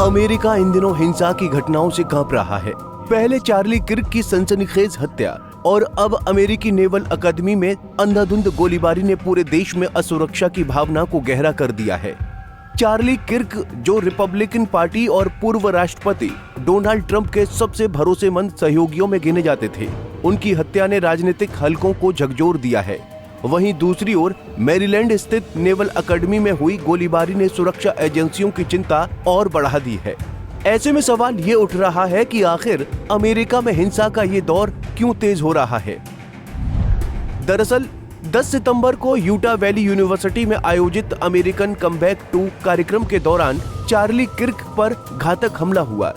America in दिनों हिंसा की घटनाओं से कांप रहा है। पहले चार्ली किर्क की सनसनीखेज हत्या और अब अमेरिकी नेवल अकादमी में अंधाधुंध गोलीबारी ने पूरे देश में असुरक्षा की भावना को गहरा कर दिया है। चार्ली किर्क, जो रिपब्लिकन पार्टी और पूर्व राष्ट्रपति डोनाल्ड ट्रंप के सबसे भरोसेमंद सहयोगियों में गिने जाते थे, उनकी हत्या ने राजनीतिक हलकों को झकझोर दिया है। वहीं दूसरी ओर मैरीलैंड स्थित नेवल अकादमी में हुई गोलीबारी ने सुरक्षा एजेंसियों की चिंता और बढ़ा दी है। ऐसे में सवाल ये उठ रहा है कि आखिर अमेरिका में हिंसा का ये दौर क्यों तेज हो रहा है। दरअसल 10 सितंबर को यूटा वैली यूनिवर्सिटी में आयोजित अमेरिकन कमबैक 2 कार्यक्रम के दौरान चार्ली किर्क पर घातक हमला हुआ।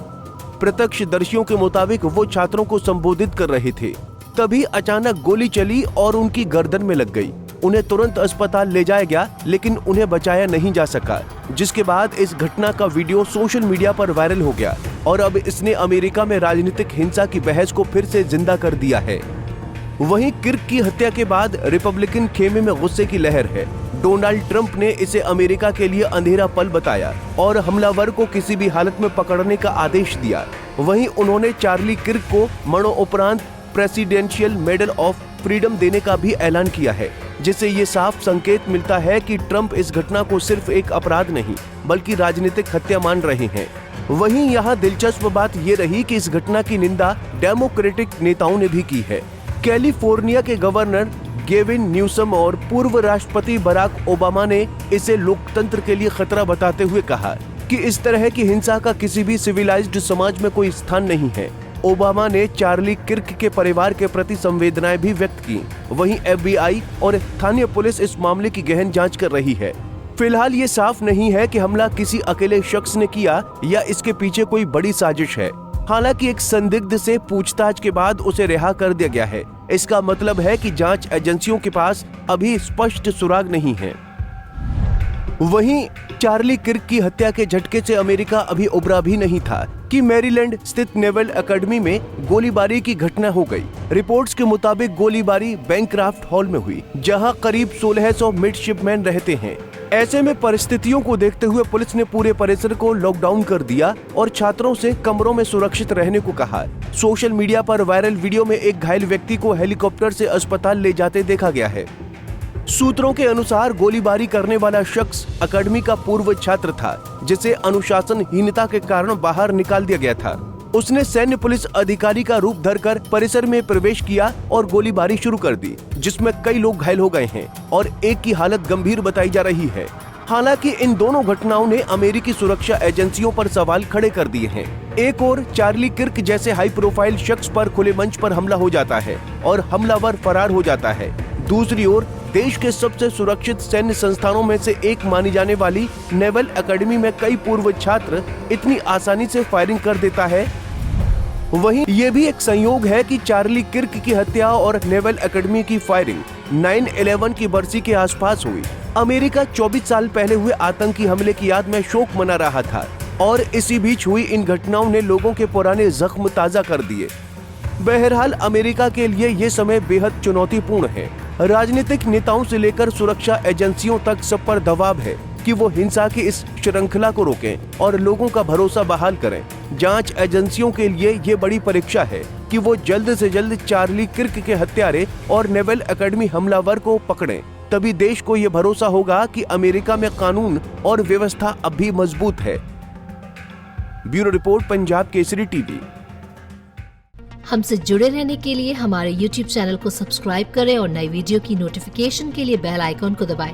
प्रत्यक्षदर्शियों के मुताबिक वो छात्रों को संबोधित कर रहे थे, तभी अचानक गोली चली और उनकी गर्दन में लग गई। उन्हें तुरंत अस्पताल ले जाया गया, लेकिन उन्हें बचाया नहीं जा सका, जिसके बाद इस घटना का वीडियो सोशल मीडिया पर वायरल हो गया और अब इसने अमेरिका में राजनीतिक हिंसा की बहस को फिर से जिंदा कर दिया है। वहीं किर्क की हत्या के बाद रिपब्लिकन खेमे में गुस्से की लहर है। डोनाल्ड ट्रंप ने इसे अमेरिका के लिए अंधेरा पल बताया और हमलावर को किसी भी हालत में पकड़ने का आदेश दिया। वहीं उन्होंने चार्ली किर्क को मरणोपरांत प्रेसिडेंशियल मेडल ऑफ फ्रीडम देने का भी ऐलान किया है, जिससे ये साफ संकेत मिलता है कि ट्रंप इस घटना को सिर्फ एक अपराध नहीं बल्कि राजनीतिक हत्या मान रहे हैं। वहीं यहाँ दिलचस्प बात ये रही कि इस घटना की निंदा डेमोक्रेटिक नेताओं ने भी की है। कैलिफोर्निया के गवर्नर गेविन न्यूसम और पूर्व राष्ट्रपति बराक ओबामा ने इसे लोकतंत्र के लिए खतरा बताते हुए कहा कि इस तरह की हिंसा का किसी भी सिविलाइज्ड समाज में कोई स्थान नहीं है। ओबामा ने चार्ली किर्क के परिवार के प्रति संवेदनाएं भी व्यक्त की। वहीं FBI और स्थानीय पुलिस इस मामले की गहन जांच कर रही है। फिलहाल ये साफ नहीं है कि हमला किसी अकेले शख्स ने किया या इसके पीछे कोई बड़ी साजिश है। हालांकि एक संदिग्ध से पूछताछ के बाद उसे रिहा कर दिया गया है। इसका मतलब है कि जांच एजेंसियों के पास अभी स्पष्ट सुराग नहीं है। वहीं चार्ली किर्क की हत्या के झटके से अमेरिका अभी उबरा भी नहीं था कि मैरीलैंड स्थित नेवल अकादमी में गोलीबारी की घटना हो गई। रिपोर्ट्स के मुताबिक गोलीबारी बैंक्राफ्ट हॉल में हुई, जहां करीब 1600 मिडशिपमैन रहते हैं। ऐसे में परिस्थितियों को देखते हुए पुलिस ने पूरे परिसर को लॉकडाउन कर दिया और छात्रों से कमरों में सुरक्षित रहने को कहा। सोशल मीडिया पर वायरल वीडियो में एक घायल व्यक्ति को हेलीकॉप्टर से अस्पताल ले जाते देखा गया है। सूत्रों के अनुसार गोलीबारी करने वाला शख्स अकादमी का पूर्व छात्र था, जिसे अनुशासनहीनता के कारण बाहर निकाल दिया गया था। उसने सैन्य पुलिस अधिकारी का रूप धरकर परिसर में प्रवेश किया और गोलीबारी शुरू कर दी, जिसमें कई लोग घायल हो गए हैं और एक की हालत गंभीर बताई जा रही है। हालांकि इन दोनों घटनाओं ने अमेरिकी सुरक्षा एजेंसियों पर सवाल खड़े कर दिए हैं। एक और चार्ली किर्क जैसे हाई प्रोफाइल शख्स पर खुले मंच पर हमला हो जाता है और हमलावर फरार हो जाता है। दूसरी ओर देश के सबसे सुरक्षित सैन्य संस्थानों में से एक मानी जाने वाली नेवल अकादमी में कई पूर्व छात्र इतनी आसानी से फायरिंग कर देता है। वहीं ये भी एक संयोग है कि चार्ली किर्क की हत्या और नेवल अकादमी की फायरिंग 9/11 की बरसी के आसपास हुई। अमेरिका 24 साल पहले हुए आतंकी हमले की याद में शोक मना रहा था और इसी बीच हुई इन घटनाओं ने लोगों के पुराने जख्म ताजा कर दिए। बहरहाल अमेरिका के लिए ये समय बेहद चुनौतीपूर्ण है। राजनीतिक नेताओं से लेकर सुरक्षा एजेंसियों तक सब पर दबाव है कि वो हिंसा की इस श्रृंखला को रोकें और लोगों का भरोसा बहाल करें। जांच एजेंसियों के लिए ये बड़ी परीक्षा है कि वो जल्द से जल्द चार्ली किर्क के हत्यारे और नेवल अकादमी हमलावर को पकड़ें। तभी देश को ये भरोसा होगा कि अमेरिका में कानून और व्यवस्था अब भी मजबूत है। Bureau report, Punjab Kesari TV. हमसे जुड़े रहने के लिए हमारे YouTube चैनल को सब्सक्राइब करें और नई वीडियो की नोटिफिकेशन के लिए बेल आइकॉन को दबाएं।